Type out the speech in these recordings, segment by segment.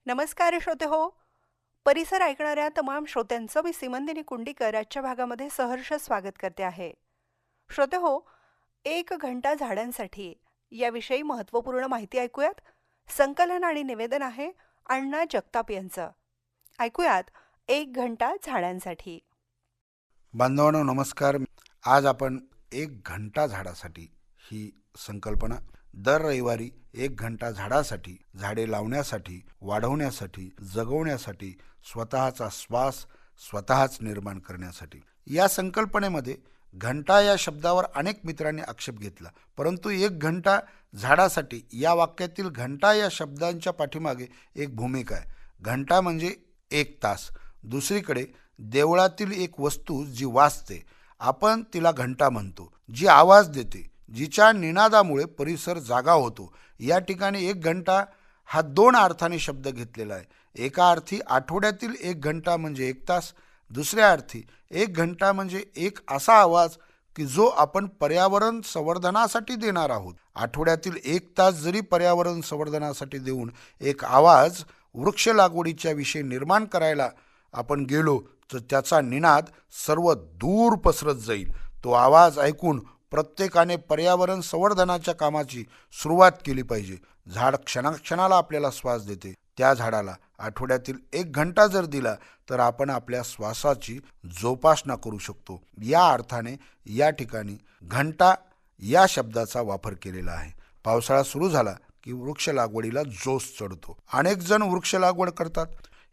नमस्कार श्रोते हो. परिसर ऐकणाऱ्या तमाम श्रोत्यांचं मी सीमंदिनी कुंडीकर आजच्या भागामध्ये सहर्ष स्वागत करते आहे. श्रोते हो, एक घंटा झाडांसाठी याविषयी महत्त्वपूर्ण माहिती ऐकूयात. संकलन आणि निवेदन आहे अण्णा जगताप यांचं. ऐकूयात एक घंटा झाडांसाठी. बांधवांनो नमस्कार. आज आपण एक घंटा झाडासाठी ही संकल्पना दर रविवारी एक घंटा झाडासाठी, झाडे लावण्यासाठी, वाढवण्यासाठी, जगवण्यासाठी, स्वतःचा श्वास स्वतःच निर्माण करण्यासाठी, या संकल्पनेमध्ये घंटा या शब्दावर अनेक मित्रांनी आक्षेप घेतला. परंतु एक घंटा झाडासाठी या वाक्यातील घंटा या शब्दांच्या पाठीमागे एक भूमिका आहे. घंटा म्हणजे एक तास. दुसरीकडे देवळातील एक वस्तू जी वाजते, आपण तिला घंटा म्हणतो. जी आवाज देते, जिच्या निनादामुळे परिसर जागा होतो. या ठिकाणी एक घंटा हा दोन अर्थाने शब्द घेतलेला आहे. एका अर्थी आठवड्यातील एक घंटा म्हणजे एक तास, दुसऱ्या अर्थी एक घंटा म्हणजे एक असा आवाज की जो आपण पर्यावरण संवर्धनासाठी देणार आहोत. आठवड्यातील एक तास जरी पर्यावरण संवर्धनासाठी देऊन एक आवाज वृक्ष लागवडीच्या विषयी निर्माण करायला आपण गेलो तर त्याचा निनाद सर्व दूर पसरत जाईल. तो आवाज ऐकून प्रत्येकाने पर्यावरण संवर्धनाच्या कामाची सुरुवात केली पाहिजे. झाड क्षणाक्षणाला आपल्याला श्वास देते. त्या झाडाला आठवड्यातील एक घंटा जर दिला तर आपण आपल्या श्वासाची जोपासना करू शकतो. या अर्थाने या ठिकाणी घंटा या शब्दाचा वापर केलेला आहे. पावसाळा सुरू झाला की वृक्ष लागवडीला जोश चढतो. अनेक जण वृक्ष लागवड करतात.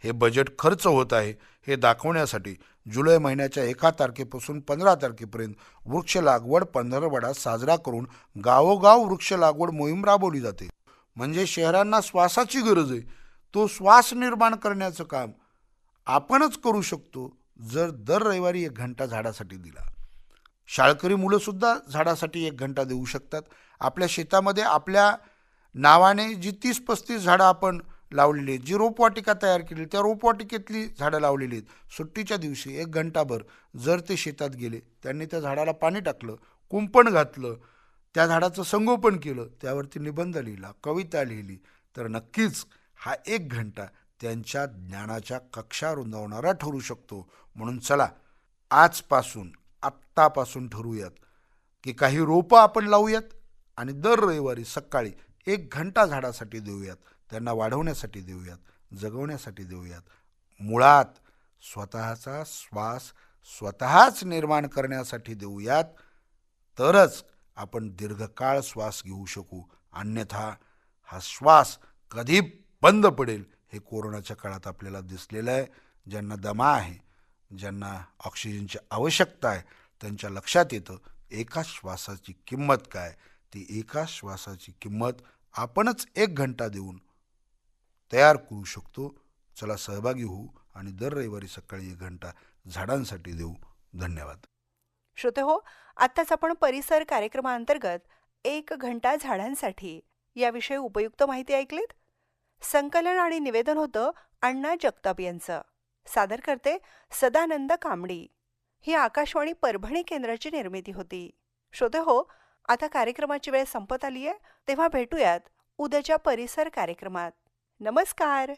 हे बजेट खर्च होत आहे हे दाखवण्यासाठी जुलै महिन्याच्या 1 तारखेपासून 15 तारखेपर्यंत वृक्ष लागवड पंधरवडा साजरा करून गावोगाव वृक्ष लागवड मोहीम राबवली जाते. म्हणजे शहरांना श्वासाची गरज आहे, तो श्वास निर्माण करण्याचं काम आपणच करू शकतो जर दर रविवारी 1 घंटा झाडासाठी दिला. शाळकरी मुलंसुद्धा झाडासाठी 1 घंटा देऊ शकतात. आपल्या शेतामध्ये आपल्या नावाने जी 30-35 झाडं आपण लावलेली आहेत, जी रोपवाटिका तयार केली, त्या रोपवाटिकेतली झाडं लावलेली आहेत. सुट्टीच्या दिवशी 1 घंटाभर जर ते शेतात गेले, त्यांनी त्या झाडाला पाणी टाकलं, कुंपण घातलं, त्या झाडाचं संगोपन केलं, त्यावरती निबंध लिहिला, कविता लिहिली, तर नक्कीच हा 1 घंटा त्यांच्या ज्ञानाच्या कक्षा रुंदावणारा ठरू शकतो. म्हणून चला आजपासून आत्तापासून ठरवूयात की काही रोपं आपण लावूयात आणि दर रविवारी सकाळी 1 घंटा झाडासाठी देऊयात. त्यांना वाढवण्यासाठी देऊयात, जगवण्यासाठी देऊयात. मुळात स्वतःचा श्वास स्वतःच निर्माण करण्यासाठी देऊयात. तरच आपण दीर्घकाळ श्वास घेऊ शकू. अन्यथा हा श्वास कधी बंद पडेल हे कोरोनाच्या काळात आपल्याला दिसलेलं आहे. ज्यांना दमा आहे, ज्यांना ऑक्सिजनची आवश्यकता आहे, त्यांच्या लक्षात येतं एका श्वासाची किंमत काय. ती एका श्वासाची किंमत आपणच 1 घंटा देऊन तयार करू शकतो. चला सहभागी होऊ आणि दर रविवारी सकाळी 1 घंटा झाडांसाठी देऊ. धन्यवाद. श्रोते हो, आत्ताच आपण परिसर कार्यक्रमाअंतर्गत एक घंटा झाडांसाठी याविषयी उपयुक्त माहिती ऐकलीत. संकलन आणि निवेदन होतं अण्णा जगताप यांचं. सादर करते सदानंद कांबडी. ही आकाशवाणी परभणी केंद्राची निर्मिती होती. श्रोते हो, आता कार्यक्रमाची वेळ संपत आली आहे, तेव्हा भेटूयात उद्याच्या परिसर कार्यक्रमात. नमस्कार.